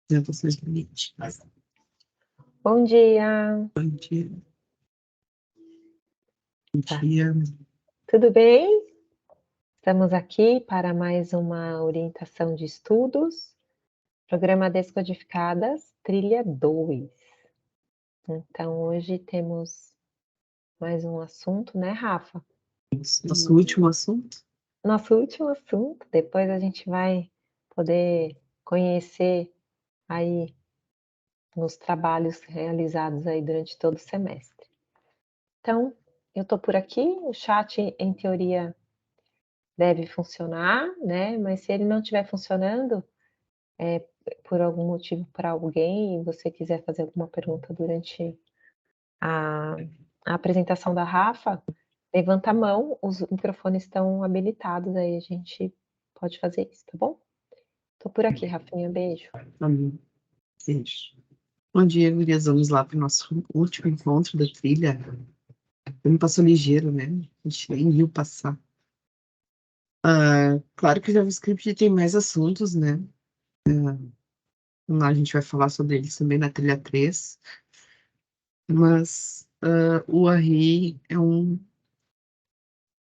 Apresentações políticas. Bom dia. Bom dia. Bom Tá. dia. Tudo bem? Estamos aqui para mais uma orientação de estudos, programa Descodificadas, trilha 2. Então, hoje temos mais um assunto, né, Rafa? Nosso último assunto. Nosso último assunto, depois a gente vai poder conhecer aí nos trabalhos realizados aí durante todo o semestre. Então, eu estou por aqui, o chat, em teoria, deve funcionar, né? Mas se ele não estiver funcionando, por algum motivo para alguém, e você quiser fazer alguma pergunta durante a, a apresentação da Rafa, levanta a mão, os microfones estão habilitados, aí a gente pode fazer isso, tá bom? Tô por aqui, Rafinha, beijo. Amém. Beijo. Bom dia, gurias. Vamos lá para o nosso último encontro da trilha. Ele passou ligeiro, né? A gente nem viu passar. Claro que o JavaScript tem mais assuntos, né? Lá a gente vai falar sobre eles também na trilha 3. Mas o array é um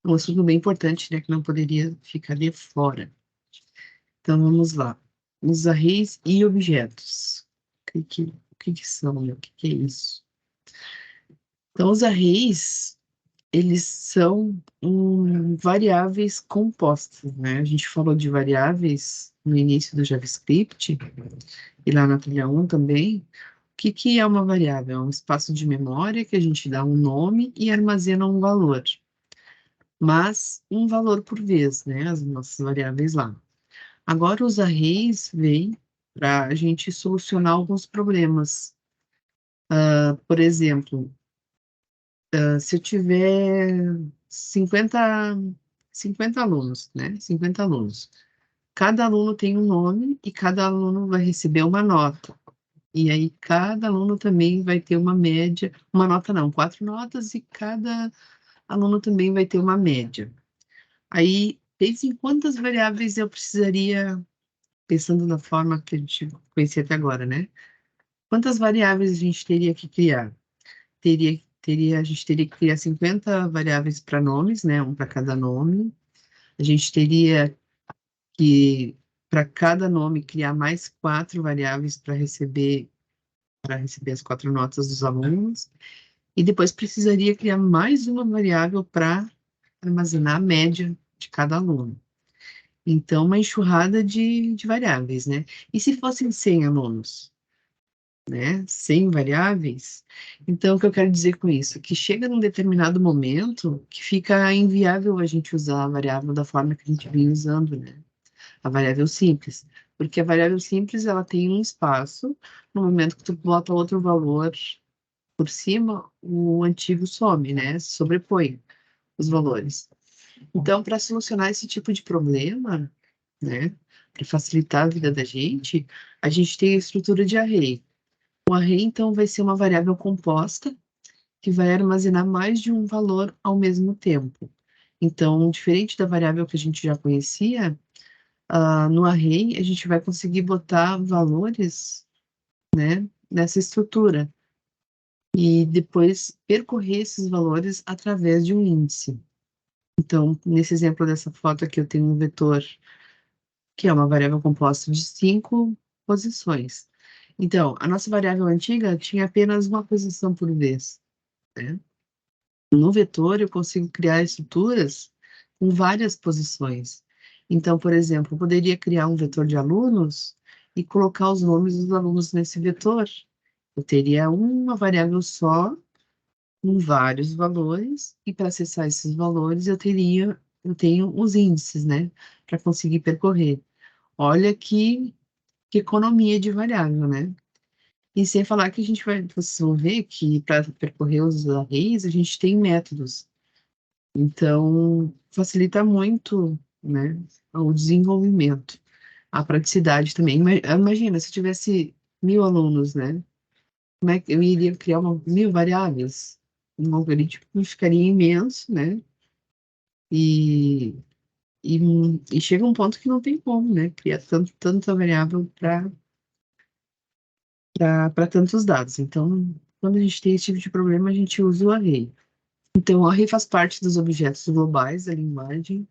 assunto bem importante, né? Que não poderia ficar de fora. Então, vamos lá. Os arrays e objetos. O que que são, né? O que que é isso? Então, os arrays, eles são variáveis compostas, né? A gente falou de variáveis no início do JavaScript, e lá na trilha 1 também. O que que é uma variável? É um espaço de memória que a gente dá um nome e armazena um valor. Mas um valor por vez, né? As nossas variáveis lá. Agora, os arrays vêm para a gente solucionar alguns problemas. Por exemplo, se eu tiver 50 alunos, né? 50 alunos. Cada aluno tem um nome e cada aluno vai receber uma nota. E aí, cada aluno também vai ter uma média, uma nota não, 4 notas, e cada aluno também vai ter uma média. Aí, pense em quantas variáveis eu precisaria, pensando na forma que a gente conhecia até agora, né? Quantas variáveis a gente teria que criar? A gente teria que criar 50 variáveis para nomes, né? Um para cada nome. A gente teria que, para cada nome, criar mais 4 variáveis para receber as 4 notas dos alunos. E depois precisaria criar mais uma variável para armazenar a média de cada aluno. Então, uma enxurrada de variáveis, né? E se fossem 100 alunos? Né, 100 variáveis. Então, o que eu quero dizer com isso? Que chega num determinado momento que fica inviável a gente usar a variável da forma que a gente vem usando, né? A variável simples. Porque a variável simples, ela tem um espaço, no momento que tu bota outro valor por cima, o antigo some, né? Sobrepõe os valores. Então, para solucionar esse tipo de problema, né? Para facilitar a vida da gente, a gente tem a estrutura de array. O array, então, vai ser uma variável composta que vai armazenar mais de um valor ao mesmo tempo. Então, diferente da variável que a gente já conhecia, no array a gente vai conseguir botar valores, né, nessa estrutura e depois percorrer esses valores através de um índice. Então, nesse exemplo dessa foto aqui, eu tenho um vetor que é uma variável composta de 5 posições. Então, a nossa variável antiga tinha apenas uma posição por vez, né? No vetor, eu consigo criar estruturas com várias posições. Então, por exemplo, eu poderia criar um vetor de alunos e colocar os nomes dos alunos nesse vetor. Eu teria uma variável só, com vários valores, e para acessar esses valores, eu tenho os índices, né, para conseguir percorrer. Olha que economia de variável, né? E sem falar que vocês vão ver que para percorrer os arrays, a gente tem métodos. Então, facilita muito, né, o desenvolvimento, a praticidade também. Imagina, se eu tivesse 1.000 alunos, né, como é que eu iria criar 1.000 variáveis? Um algoritmo ficaria imenso, né, e, e chega um ponto que não tem como, né, criar tanta variável para tantos dados. Então, quando a gente tem esse tipo de problema, a gente usa o array. Então, o array faz parte dos objetos globais da linguagem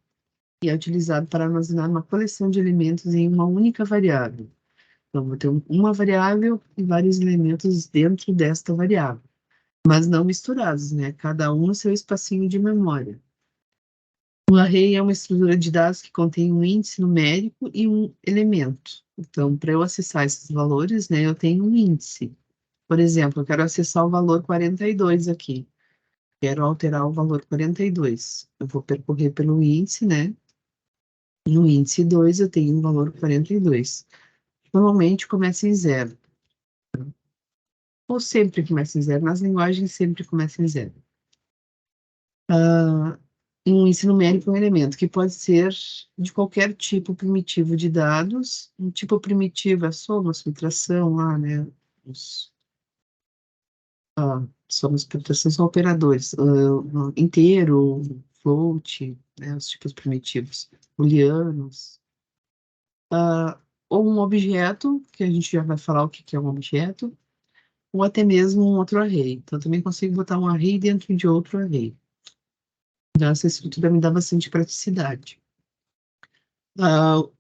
e é utilizado para armazenar uma coleção de elementos em uma única variável. Então, vou ter uma variável e vários elementos dentro desta variável, mas não misturados, né? Cada um no seu espacinho de memória. O array é uma estrutura de dados que contém um índice numérico e um elemento. Então, para eu acessar esses valores, né, eu tenho um índice. Por exemplo, eu quero acessar o valor 42 aqui. Quero alterar o valor 42. Eu vou percorrer pelo índice, né? No índice 2 eu tenho um valor 42. Normalmente começa em zero. Ou sempre começa em zero. Nas linguagens sempre começa em zero. Um índice numérico é um elemento que pode ser de qualquer tipo primitivo de dados. Um tipo primitivo é soma, subtração lá, né? Os, soma, subtração são operadores. Inteiro, float, né? Os tipos primitivos. Booleanos. Ou um objeto, que a gente já vai falar o que que é um objeto, ou até mesmo um outro array. Então, também consigo botar um array dentro de outro array. Então, essa estrutura me dá bastante praticidade.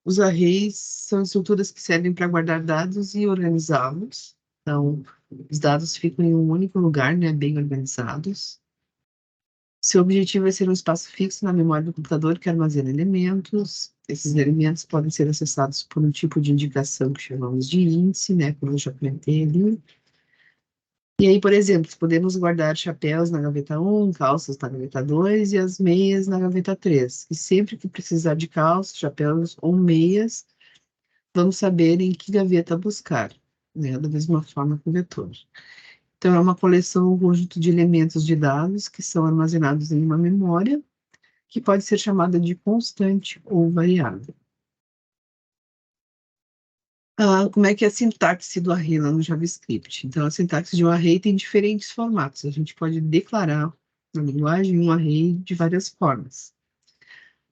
Os arrays são estruturas que servem para guardar dados e organizá-los. Então, os dados ficam em um único lugar, né, bem organizados. Seu objetivo é ser um espaço fixo na memória do computador que armazena elementos. Esses elementos podem ser acessados por um tipo de indicação que chamamos de índice, né, como eu já comentei ali. E aí, por exemplo, podemos guardar chapéus na gaveta 1, calças na gaveta 2 e as meias na gaveta 3. E sempre que precisar de calças, chapéus ou meias, vamos saber em que gaveta buscar, né? Da mesma forma que o vetor. Então, é uma coleção, um conjunto de elementos de dados que são armazenados em uma memória, que pode ser chamada de constante ou variável. Como é que é a sintaxe do array lá no JavaScript? Então, a sintaxe de um array tem diferentes formatos. A gente pode declarar na linguagem um array de várias formas.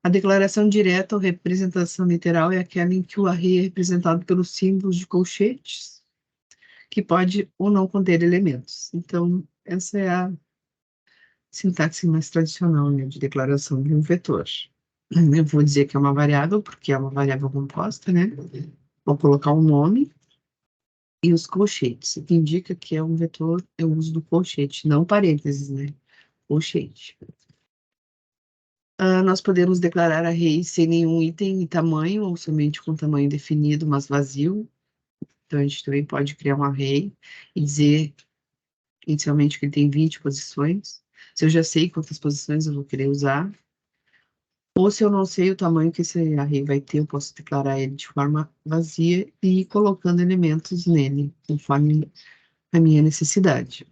A declaração direta ou representação literal é aquela em que o array é representado pelos símbolos de colchetes, que pode ou não conter elementos. Então, essa é a sintaxe mais tradicional, né, de declaração de um vetor. Eu vou dizer que é uma variável, porque é uma variável composta, né? Vou colocar um nome e os colchetes, que indica que é um vetor, é o uso do colchete, não parênteses, né? Colchete. Nós podemos declarar arrays sem nenhum item e tamanho, ou somente com tamanho definido, mas vazio. Então, a gente também pode criar um array e dizer inicialmente que ele tem 20 posições. Se eu já sei quantas posições eu vou querer usar, ou se eu não sei o tamanho que esse array vai ter, eu posso declarar ele de forma vazia e ir colocando elementos nele, conforme a minha necessidade.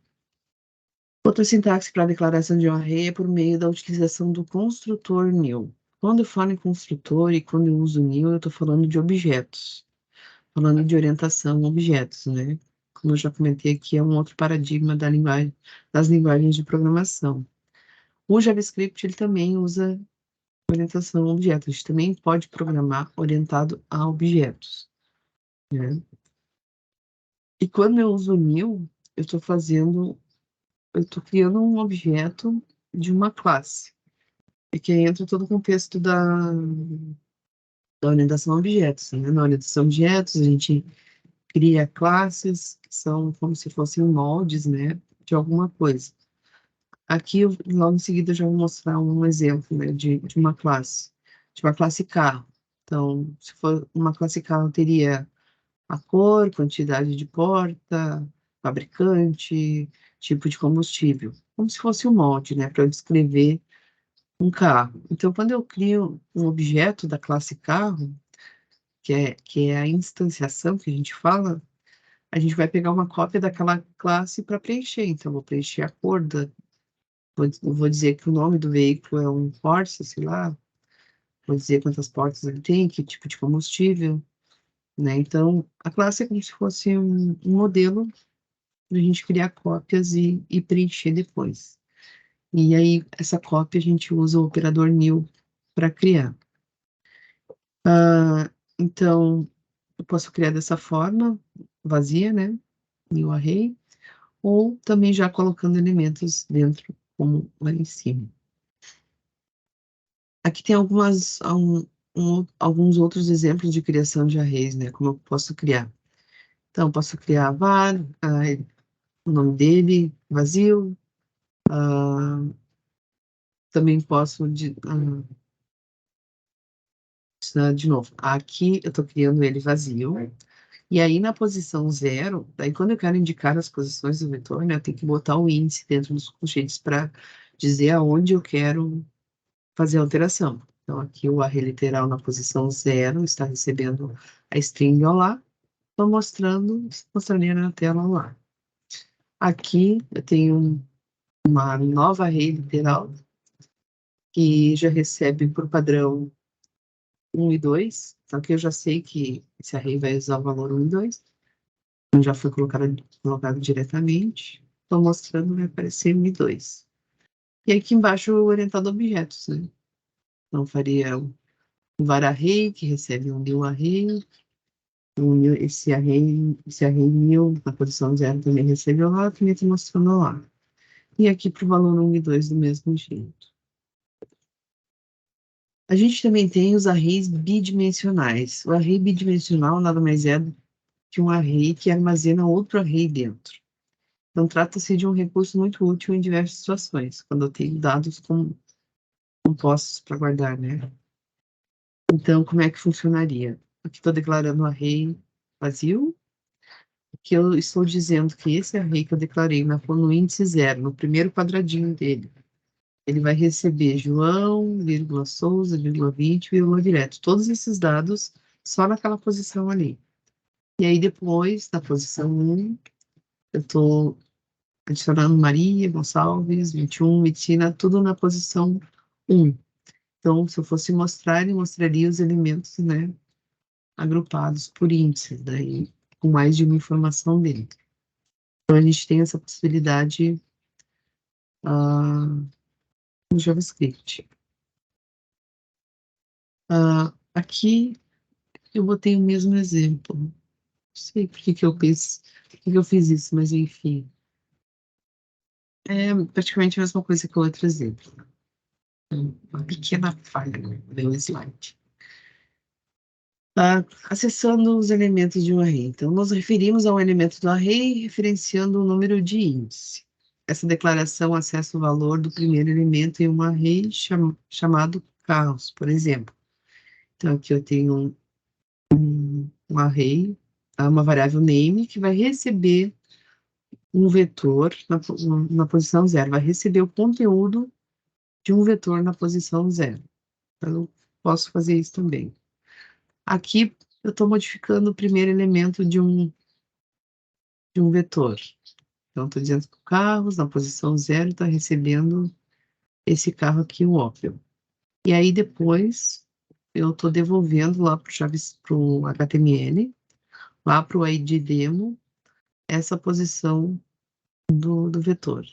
Outra sintaxe para a declaração de um array é por meio da utilização do construtor new. Quando eu falo em construtor e quando eu uso new, eu estou falando de objetos, falando de orientação a objetos, né? Como eu já comentei aqui, é um outro paradigma da linguagem, das linguagens de programação. O JavaScript ele também usa orientação a objetos. A gente também pode programar orientado a objetos, né? E quando eu uso new, eu estou criando um objeto de uma classe. É que aí entra todo o contexto da orientação a objetos, né? Na orientação a objetos, a gente cria classes que são como se fossem moldes, né, de alguma coisa. Aqui, logo em seguida, eu já vou mostrar um exemplo, né, de de uma classe carro. Então, se for uma classe carro, teria a cor, quantidade de porta, fabricante, tipo de combustível, como se fosse um molde, né, para eu descrever um carro. Então, quando eu crio um objeto da classe carro, que é a instanciação que a gente fala, a gente vai pegar uma cópia daquela classe para preencher. Então, eu vou preencher a cor vou dizer que o nome do veículo é um Corsa, sei lá, vou dizer quantas portas ele tem, que tipo de combustível, né? Então, a classe é como se fosse um modelo para a gente criar cópias e preencher depois. E aí, essa cópia a gente usa o operador new para criar. Então, eu posso criar dessa forma, vazia, né? new array, ou também já colocando elementos dentro, como lá em cima. Aqui tem alguns outros exemplos de criação de arrays, né? Como eu posso criar. Então, posso criar var, o nome dele, vazio. Também posso, de novo, aqui eu estou criando ele vazio. E aí, na posição 0, daí quando eu quero indicar as posições do vetor, né, eu tenho que botar o índice dentro dos colchetes para dizer aonde eu quero fazer a alteração. Então, aqui o array literal na posição 0 está recebendo a string olá. Estou mostrando na tela lá. Aqui eu tenho uma nova array literal que já recebe por padrão 1 e 2. Então, aqui eu já sei que esse array vai usar o valor 1 e 2. Então, já foi colocado diretamente. Estou mostrando, vai aparecer 1 e 2. E aqui embaixo, o orientado a objetos, né? Então, faria um var array, que recebe um new array. Esse array new, na posição 0, também recebeu lá, também estou mostrando lá. E aqui para o valor 1 e 2 do mesmo jeito. A gente também tem os arrays bidimensionais. O array bidimensional nada mais é do que um array que armazena outro array dentro. Então, trata-se de um recurso muito útil em diversas situações, quando eu tenho dados compostos para guardar, né? Então, como é que funcionaria? Aqui estou declarando um array vazio, que eu estou dizendo que esse array que eu declarei no índice 0, no primeiro quadradinho dele, ele vai receber João, vírgula Souza, vírgula 20, vírgula direto. Todos esses dados só naquela posição ali. E aí depois, na posição 1, eu estou adicionando Maria, Gonçalves, 21, Medicina, tudo na posição 1. Então, se eu fosse mostrar, ele mostraria os elementos, né, agrupados por índice, daí com mais de uma informação dentro. Então, a gente tem essa possibilidade no JavaScript. Aqui eu botei o mesmo exemplo. Não sei por que eu fiz isso, mas enfim. É praticamente a mesma coisa que o outro exemplo. Uma pequena falha no meu slide. Acessando os elementos de um array. Então, nos referimos a um elemento do array referenciando o número de índice. Essa declaração acessa o valor do primeiro elemento em um array chamado carros, por exemplo. Então, aqui eu tenho um array, uma variável name, que vai receber um vetor na posição 0, vai receber o conteúdo de um vetor na posição 0. Então, eu posso fazer isso também. Aqui, eu estou modificando o primeiro elemento de um vetor. Então, estou dizendo que o carros, na posição 0, está recebendo esse carro aqui, o Opel. E aí, depois, eu estou devolvendo lá para o HTML, lá para o ID demo, essa posição do vetor.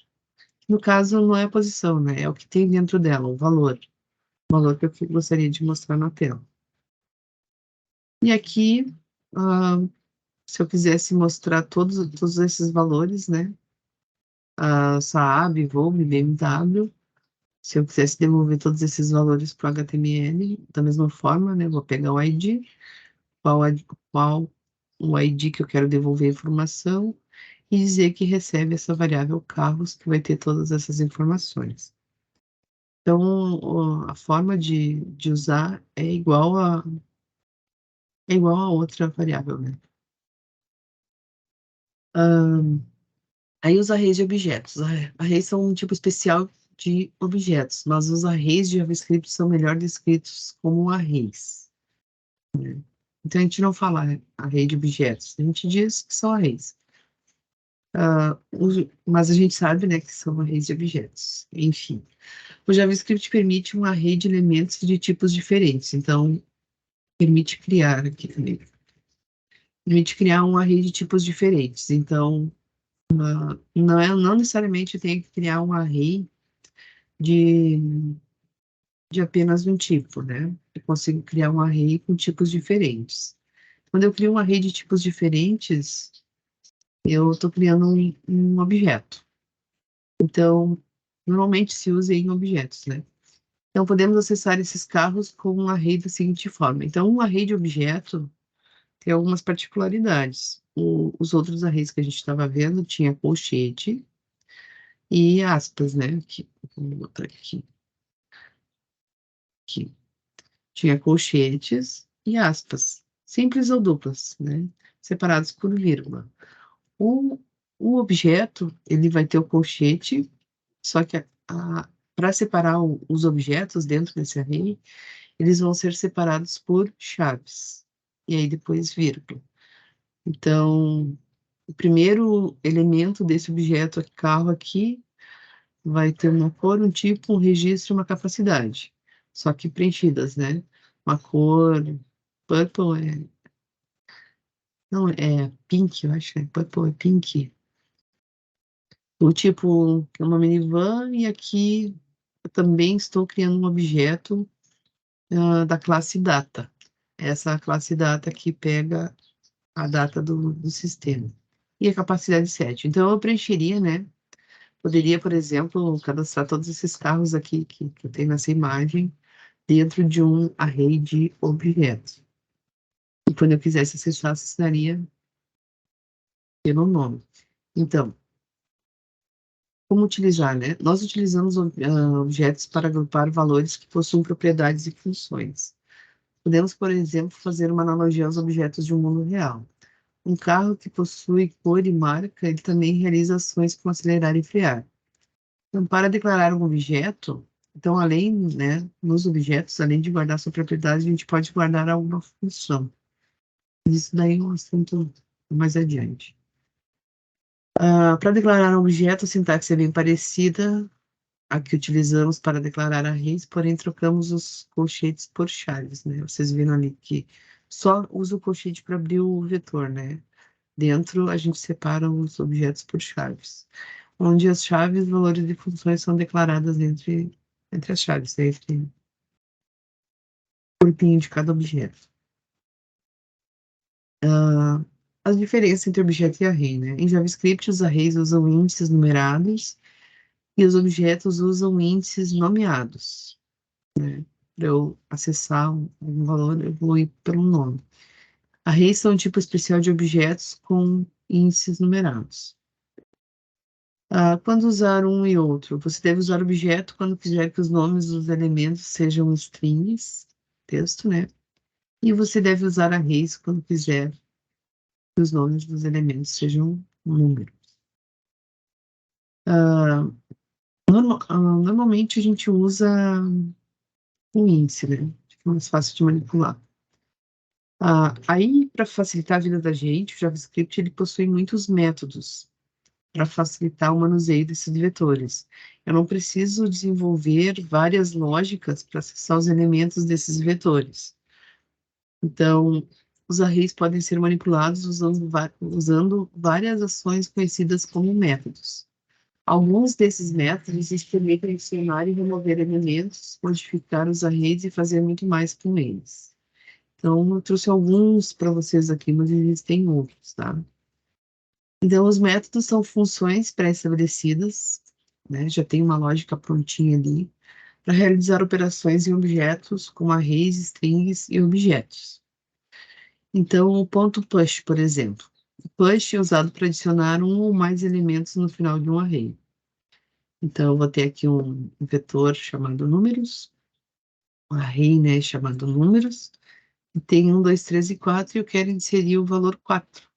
No caso, não é a posição, né? É o que tem dentro dela, o valor. O valor que eu gostaria de mostrar na tela. E aqui, se eu quisesse mostrar todos esses valores, né? Saab, Volvo, BMW. Se eu quisesse devolver todos esses valores para o HTML, da mesma forma, né? Vou pegar o ID, qual o ID que eu quero devolver a informação, e dizer que recebe essa variável carros, que vai ter todas essas informações. Então, a forma de usar é igual a outra variável, né? Aí os arrays de objetos. Arrays são um tipo especial de objetos, mas os arrays de JavaScript são melhor descritos como arrays. Então, a gente não fala array de objetos, a gente diz que são arrays. Mas a gente sabe, né, que são arrays de objetos. Enfim, o JavaScript permite um array de elementos de tipos diferentes. Então, permite criar aqui também. Permite criar um array de tipos diferentes. Então, não necessariamente eu tenho que criar um array de apenas um tipo, né? Eu consigo criar um array com tipos diferentes. Quando eu crio um array de tipos diferentes, eu estou criando um objeto. Então, normalmente se usa em objetos, né? Então, podemos acessar esses carros com um array da seguinte forma. Então, um array de objeto tem algumas particularidades. Os outros arrays que a gente estava vendo tinha colchete e aspas, né? Aqui, vou botar aqui. Tinha colchetes e aspas, simples ou duplas, né? Separados por vírgula. O, o objeto, ele vai ter o colchete, só que para separar os objetos dentro desse array, eles vão ser separados por chaves. E aí depois vírgula. Então, o primeiro elemento desse objeto carro aqui vai ter uma cor, um tipo, um registro e uma capacidade. Só que preenchidas, né? Uma cor, purple não, é pink, eu acho, né? Purple é pink. O tipo, é uma minivan e aqui eu também estou criando um objeto da classe data. Essa classe data que pega a data do sistema. E a capacidade 7. Então, eu preencheria, né? Poderia, por exemplo, cadastrar todos esses carros aqui que eu tenho nessa imagem dentro de um array de objetos. E quando eu quisesse acessar, acessaria pelo nome. Então, como utilizar, né? Nós utilizamos objetos para agrupar valores que possuem propriedades e funções. Podemos, por exemplo, fazer uma analogia aos objetos de um mundo real. Um carro que possui cor e marca, ele também realiza ações como acelerar e frear. Então, para declarar um objeto, então, além, né, nos objetos, além de guardar sua propriedade, a gente pode guardar alguma função. Isso daí é um assunto mais adiante. Para declarar um objeto, a sintaxe é bem parecida à que utilizamos para declarar arrays, porém trocamos os colchetes por chaves, né? Vocês viram ali que só usa o colchete para abrir o vetor, né? Dentro, a gente separa os objetos por chaves, onde as chaves, valores e funções são declaradas entre as chaves, né? Entre o corpinho de cada objeto. As diferenças entre objeto e array, né? Em JavaScript, os arrays usam índices numerados e os objetos usam índices nomeados, né? Para eu acessar um valor, eu vou ir pelo nome. Arrays são um tipo especial de objetos com índices numerados. Quando usar um e outro, você deve usar objeto quando quiser que os nomes dos elementos sejam strings, texto, né? E você deve usar arrays quando quiser que os nomes dos elementos sejam números. Ah, Normalmente a gente usa o índice, né? Fica mais fácil de manipular. Aí, para facilitar a vida da gente, o JavaScript ele possui muitos métodos para facilitar o manuseio desses vetores. Eu não preciso desenvolver várias lógicas para acessar os elementos desses vetores. Então, os arrays podem ser manipulados usando várias ações conhecidas como métodos. Alguns desses métodos permitem adicionar e remover elementos, modificar os arrays e fazer muito mais com eles. Então, eu trouxe alguns para vocês aqui, mas existem outros, tá? Então, os métodos são funções pré-estabelecidas, né? Já tem uma lógica prontinha ali, para realizar operações em objetos como arrays, strings e objetos. Então, o ponto push, por exemplo. O push é usado para adicionar um ou mais elementos no final de um array. Então, eu vou ter aqui um vetor chamado números, um array, né, chamado números, e tem 1, 2, 3 e 4, e eu quero inserir o valor 4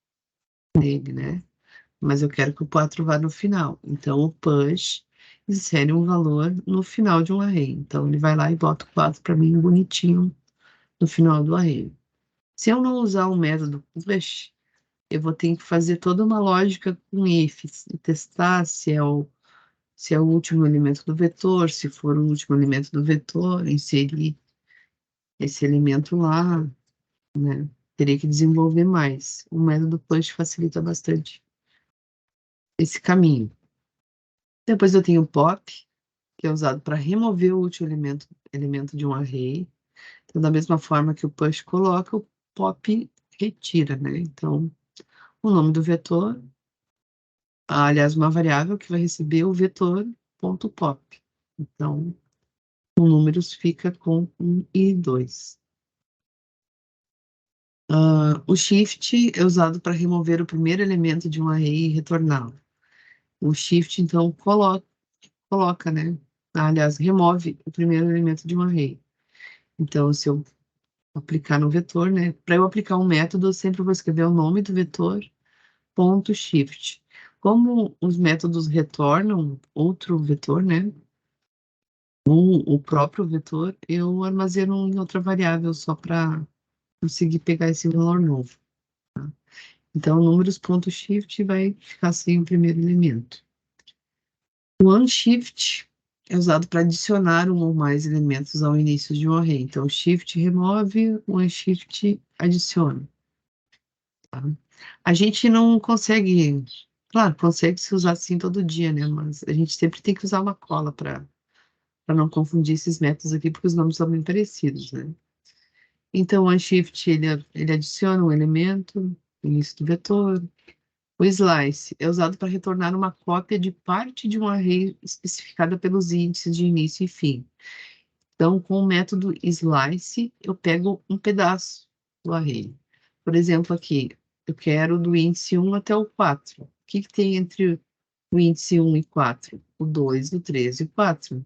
nele, né? Mas eu quero que o 4 vá no final. Então, o push insere um valor no final de um array. Então, ele vai lá e bota o 4 para mim bonitinho no final do array. Se eu não usar o método push, eu vou ter que fazer toda uma lógica com ifs e testar se é o último elemento do vetor, se for o último elemento do vetor, inserir esse elemento lá, né? Teria que desenvolver mais. O método push facilita bastante esse caminho. Depois eu tenho o pop, que é usado para remover o último elemento de um array. Então, da mesma forma que o push coloca, o pop retira, né? Então, o nome do vetor aliás, uma variável que vai receber o vetor ponto pop. Então, o números fica com 1 e 2. O shift é usado para remover o primeiro elemento de um array e retorná-lo. O shift, então, coloca, né? Aliás, remove o primeiro elemento de um array. Então, se eu aplicar no vetor, né? Para eu aplicar um método, eu sempre vou escrever o nome do vetor, ponto shift. Como os métodos retornam outro vetor, né? O próprio vetor, eu armazeno em outra variável só para conseguir pegar esse valor novo. Tá? Então, números.shift vai ficar sem o primeiro elemento. O unshift é usado para adicionar um ou mais elementos ao início de um array. Então, shift remove, o unshift adiciona. Tá? A gente não consegue, claro, consegue se usar assim todo dia, né? Mas a gente sempre tem que usar uma cola para não confundir esses métodos aqui, porque os nomes são bem parecidos, né? Então, o unshift, ele adiciona um elemento no início do vetor. O slice é usado para retornar uma cópia de parte de um array especificada pelos índices de início e fim. Então, com o método slice, eu pego um pedaço do array. Por exemplo, aqui, eu quero do índice 1 até o 4. O que tem entre o índice 1 e 4? O 2, o 3 e o 4.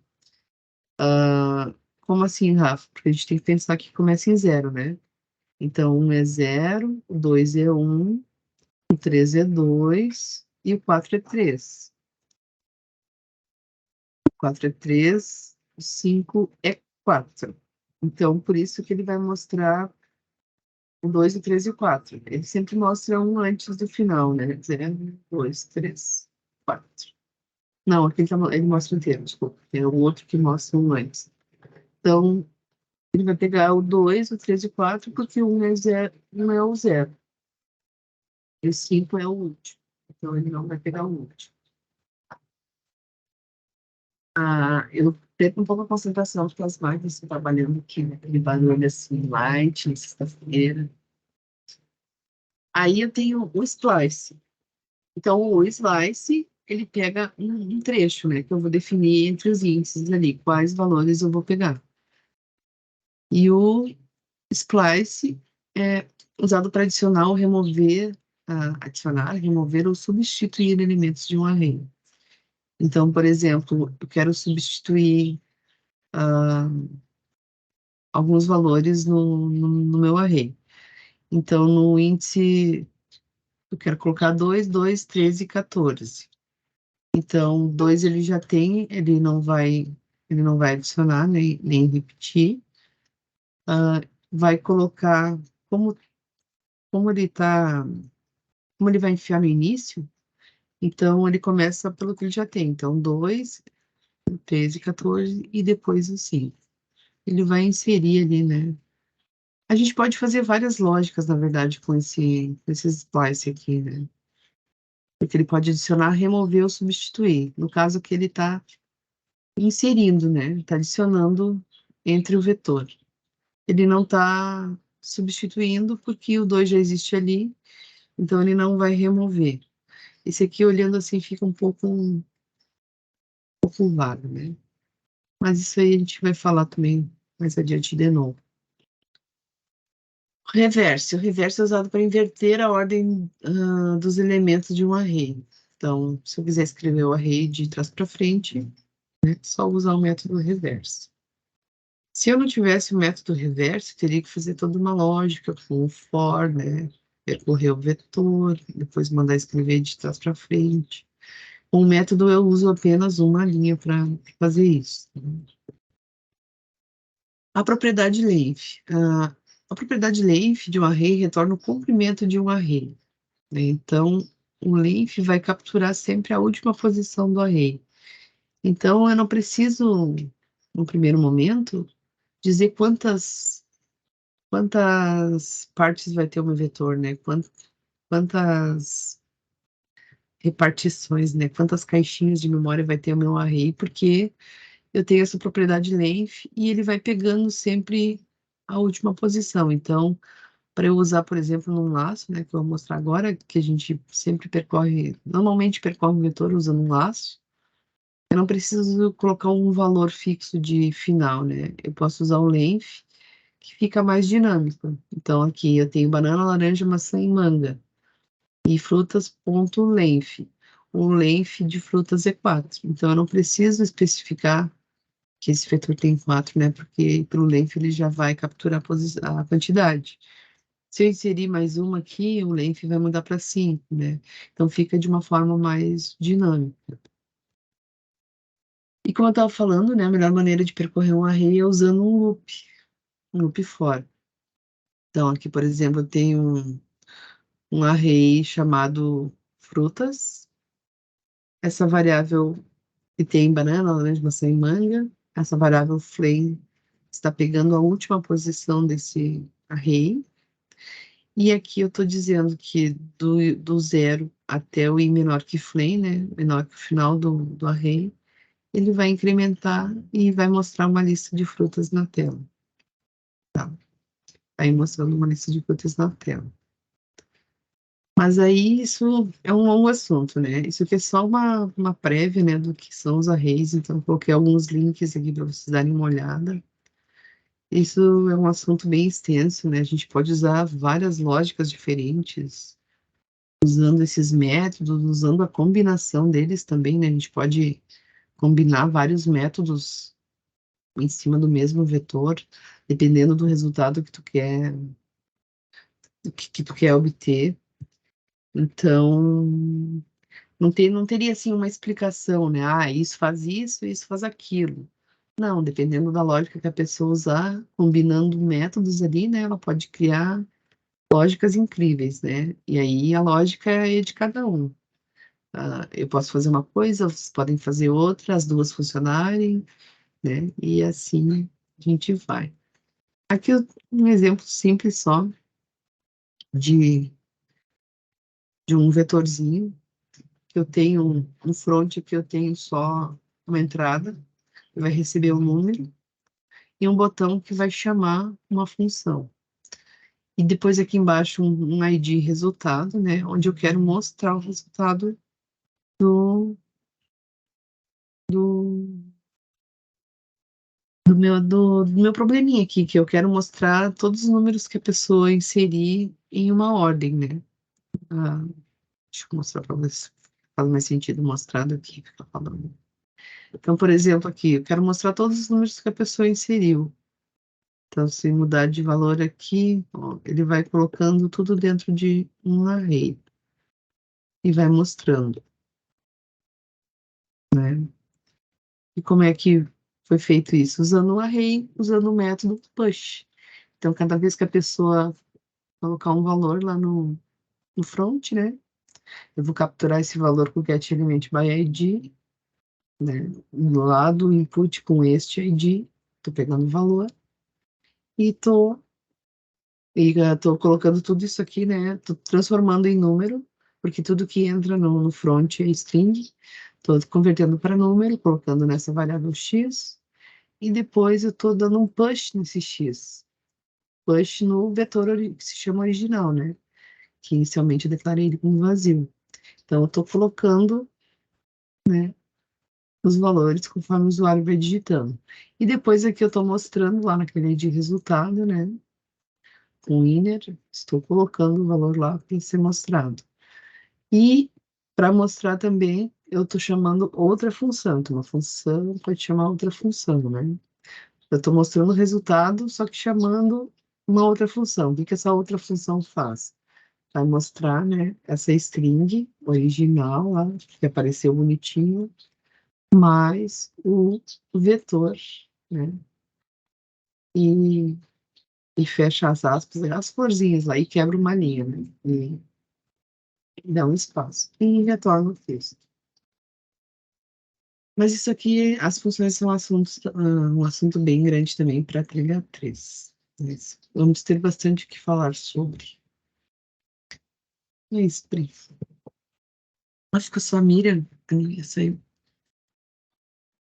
Como assim, Rafa? Porque a gente tem que pensar que começa em 0, né? Então, 1 é 0, o 2 é 1, o 3 é 2 e o 4 é 3. O 4 é 3, o 5 é 4. Então, por isso que ele vai mostrar o 2, o 3 e o 4. Ele sempre mostra um antes do final, né? 0, 2, 3, 4. Não, aqui ele mostra inteiro, desculpa. Tem o outro que mostra um antes. Então, ele vai pegar o 2, o 3 e o 4, porque o 1 é, 0, 1 é o 0. E o 5 é o último. Então, ele não vai pegar o último. Eu perco um pouco a concentração, porque as máquinas estão trabalhando aqui, né? Aquele barulho assim, light, sexta-feira. Aí eu tenho o splice. Então, o slice, ele pega um trecho, né? Que eu vou definir entre os índices ali, quais valores eu vou pegar. E o splice é usado para adicionar ou remover, adicionar, remover ou substituir elementos de um array. Então, por exemplo, eu quero substituir alguns valores no meu array. Então, no índice, eu quero colocar 2, 2, 13 e 14. Então, 2 ele já tem, ele não vai adicionar, nem repetir. Vai colocar, como, como ele tá, como ele vai enfiar no início, então ele começa pelo que ele já tem. Então, 2, 13, 14 e depois o 5. Ele vai inserir ali, né? A gente pode fazer várias lógicas, na verdade, com esse splice aqui, né? Porque ele pode adicionar, remover ou substituir. No caso que ele está inserindo, né? Está adicionando entre o vetor. Ele não está substituindo porque o 2 já existe ali, então ele não vai remover. Esse aqui, olhando assim, fica um pouco vago, né? Mas isso aí a gente vai falar também mais adiante de novo. Reverse. O reverse é usado para inverter a ordem dos elementos de um array. Então, se eu quiser escrever o array de trás para frente, né, só usar o método reverse. Se eu não tivesse o método reverse, teria que fazer toda uma lógica com o for, né? Percorrer o vetor, depois mandar escrever de trás para frente. Com o método, eu uso apenas uma linha para fazer isso. A propriedade length. A propriedade length de um array retorna o comprimento de um array, né? Então, o length vai capturar sempre a última posição do array. Então, eu não preciso, no primeiro momento, dizer quantas partes vai ter o meu vetor, né? Quantas repartições, né? Quantas caixinhas de memória vai ter o meu array, porque eu tenho essa propriedade length e ele vai pegando sempre a última posição. Então, para eu usar, por exemplo, num laço, né, que eu vou mostrar agora, que a gente sempre normalmente percorre o vetor usando um laço. Eu não preciso colocar um valor fixo de final, né? Eu posso usar o length, que fica mais dinâmico. Então, aqui eu tenho banana, laranja, maçã e manga. E frutas, ponto length. O length de frutas é 4. Então, eu não preciso especificar que esse vetor tem 4, né? Porque pelo length ele já vai capturar a quantidade. Se eu inserir mais uma aqui, o length vai mudar para 5, né? Então, fica de uma forma mais dinâmica. E como eu estava falando, né, a melhor maneira de percorrer um array é usando um loop for. Então, aqui, por exemplo, eu tenho um array chamado frutas. Essa variável que tem banana, laranja, maçã e manga. Essa variável flame está pegando a última posição desse array. E aqui eu estou dizendo que do zero até o i menor que flame, né, menor que o final do array, ele vai incrementar e vai mostrar uma lista de frutas na tela. Tá? Aí mostrando uma lista de frutas na tela. Mas aí isso é um longo assunto, né? Isso aqui é só uma prévia, né, do que são os arrays, então coloquei alguns links aqui para vocês darem uma olhada. Isso é um assunto bem extenso, né? A gente pode usar várias lógicas diferentes, usando esses métodos, usando a combinação deles também, né? A gente pode combinar vários métodos em cima do mesmo vetor, dependendo do resultado que tu quer, que tu quer obter. Então, não teria assim uma explicação, né? Ah, isso faz aquilo. Não, dependendo da lógica que a pessoa usar, combinando métodos ali, né? Ela pode criar lógicas incríveis, né? E aí a lógica é de cada um. Eu posso fazer uma coisa, vocês podem fazer outra, as duas funcionarem, né? E assim a gente vai. Aqui um exemplo simples só de, de um vetorzinho, que eu tenho um front que eu tenho só uma entrada, que vai receber um número, e um botão que vai chamar uma função. E depois aqui embaixo um ID resultado, né? Onde eu quero mostrar o resultado do, do meu probleminha aqui, que eu quero mostrar todos os números que a pessoa inserir em uma ordem, né? Ah, deixa eu mostrar para vocês. Faz mais sentido mostrar do que ficar falando. Então, por exemplo, aqui, eu quero mostrar todos os números que a pessoa inseriu. Então, se mudar de valor aqui, ó, ele vai colocando tudo dentro de um array e vai mostrando, né? E como é que foi feito isso? Usando o array, usando o método push. Então, cada vez que a pessoa colocar um valor lá no front, né? Eu vou capturar esse valor com o getElementById, né? Lá do input com este ID, tô pegando o valor e tô colocando tudo isso aqui, né? Tô transformando em número, porque tudo que entra no front é string. Tô convertendo para número, colocando nessa variável x, e depois eu tô dando um push nesse x. Push no vetor que se chama original, né? Que inicialmente eu declarei ele como vazio. Então, eu estou colocando, né, os valores conforme o usuário vai digitando. E depois aqui eu estou mostrando lá naquele de resultado, né, com o inner, estou colocando o valor lá para ser mostrado. E para mostrar também, eu estou chamando outra função. Então, uma função pode chamar outra função, né? Eu estou mostrando o resultado, só que chamando uma outra função. O que que essa outra função faz? Vai mostrar, né, essa string original lá, que apareceu bonitinho, mais o vetor, né? E, e fecha as aspas, as florzinhas lá, e quebra uma linha, né? E dá um espaço. E retorna o texto. Mas isso aqui, as funções são um assunto bem grande também para a trilha 3. Mas vamos ter bastante o que falar sobre. É isso, Pri. Acho que eu sou a Miriam, essa aí,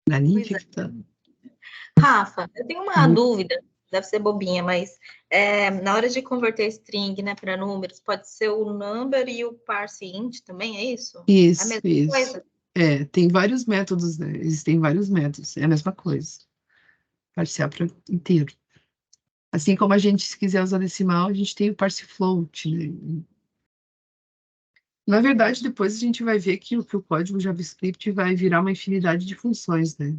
na linha Pois que é. tá. Rafa, eu tenho uma dúvida. deve ser bobinha, mas na hora de converter string, né, para números, pode ser o number e o parse int também, é isso? Isso, A mesma isso. coisa? Tem vários métodos, né? Existem vários métodos, é a mesma coisa. Parsear para inteiro. Assim como a gente, se quiser usar decimal, a gente tem o parse float, né? Na verdade, depois a gente vai ver que o código JavaScript vai virar uma infinidade de funções, né?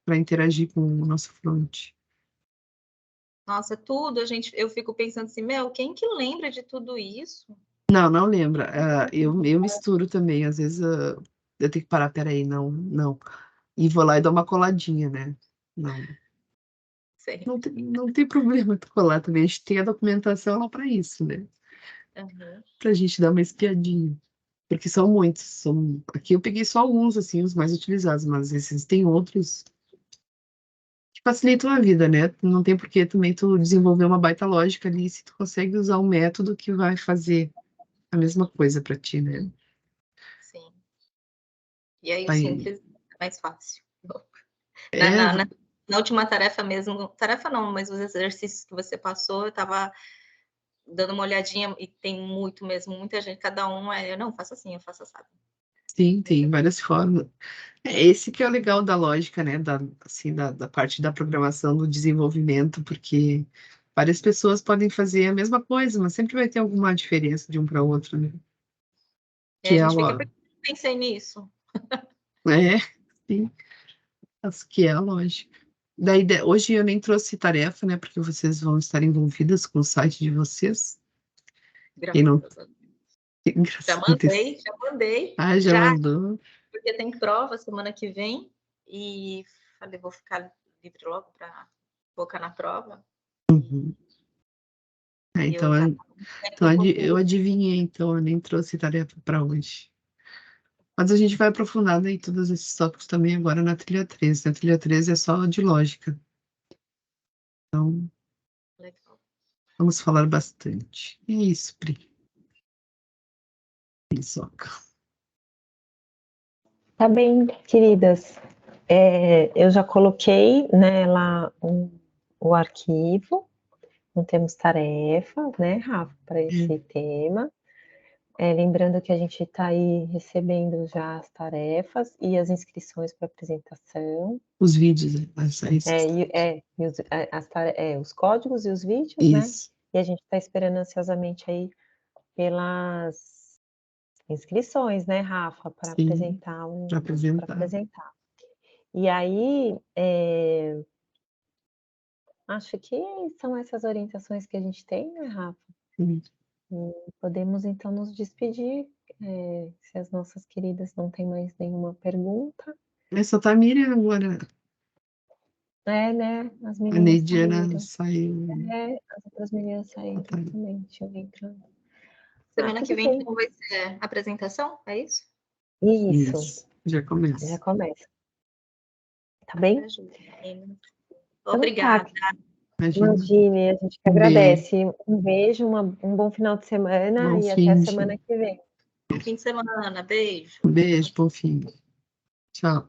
Para interagir com o nosso front. Nossa, tudo, eu fico pensando assim, quem que lembra de tudo isso? Não lembra. Eu misturo também, às vezes eu tenho que parar, peraí, não. E vou lá e dou uma coladinha, né? Não. Sei. Não tem problema tu colar também. A gente tem a documentação lá para isso, né? Uhum. Pra gente dar uma espiadinha. Porque são muitos. Aqui eu peguei só alguns, assim, os mais utilizados, mas existem outros que facilitam a vida, né? Não tem por que também tu desenvolver uma baita lógica ali se tu consegue usar um método que vai fazer a mesma coisa para ti, né? Sim. E aí o Aí, simples é mais fácil. é, Na última tarefa mesmo, tarefa não, mas os exercícios que você passou, eu estava dando uma olhadinha e tem muita gente, cada um eu não faço assim, eu faço assado. sim, tem várias formas. Esse que é o legal da lógica, né? Da parte da programação, do desenvolvimento, porque várias pessoas podem fazer a mesma coisa, mas sempre vai ter alguma diferença de um para outro, né? E Que a é a gente fica lógica. pensei nisso. Sim, que é a lógica. Daí, hoje eu nem trouxe tarefa, né? Porque vocês vão estar envolvidas com o site de vocês. Quem não. Graças a Deus. Graças a Deus. Já mandei. Ah, já mandou. Porque tem prova semana que vem e falei, vou ficar livre logo para focar na prova. Uhum. Então, eu adivinhei, então eu nem trouxe tarefa para hoje. Mas a gente vai aprofundar em todos esses tópicos também agora na trilha 13. Na trilha 13 é só de lógica. Então, Legal. vamos falar bastante. É isso, Pri. Soca. Tá bem, queridas. Eu já coloquei, né, lá o arquivo. Não temos tarefa, né, Rafa, para esse tema. Lembrando que a gente está aí recebendo já as tarefas e as inscrições para apresentação. Os vídeos, né? Os códigos e os vídeos, Isso. né? E a gente está esperando ansiosamente aí pelas inscrições, né, Rafa, para apresentar. Para apresentar. E aí, acho que são essas orientações que a gente tem, né, Rafa? Sim. E podemos então nos despedir, se as nossas queridas não têm mais nenhuma pergunta. Só tá a Miriam agora. Né? As A meninas Neidiana saíram. saiu. As outras meninas saíram Tá. também. Deixa eu ver entrando. Semana que vem bem. então vai ser apresentação, é isso? Isso. Já começa. Já começa. Tá bem? Obrigada. Imagine, a gente que agradece. Um beijo, um bom final de semana bom e até a semana que vem. Bom fim de semana, beijo. Beijo, bom fim. Tchau.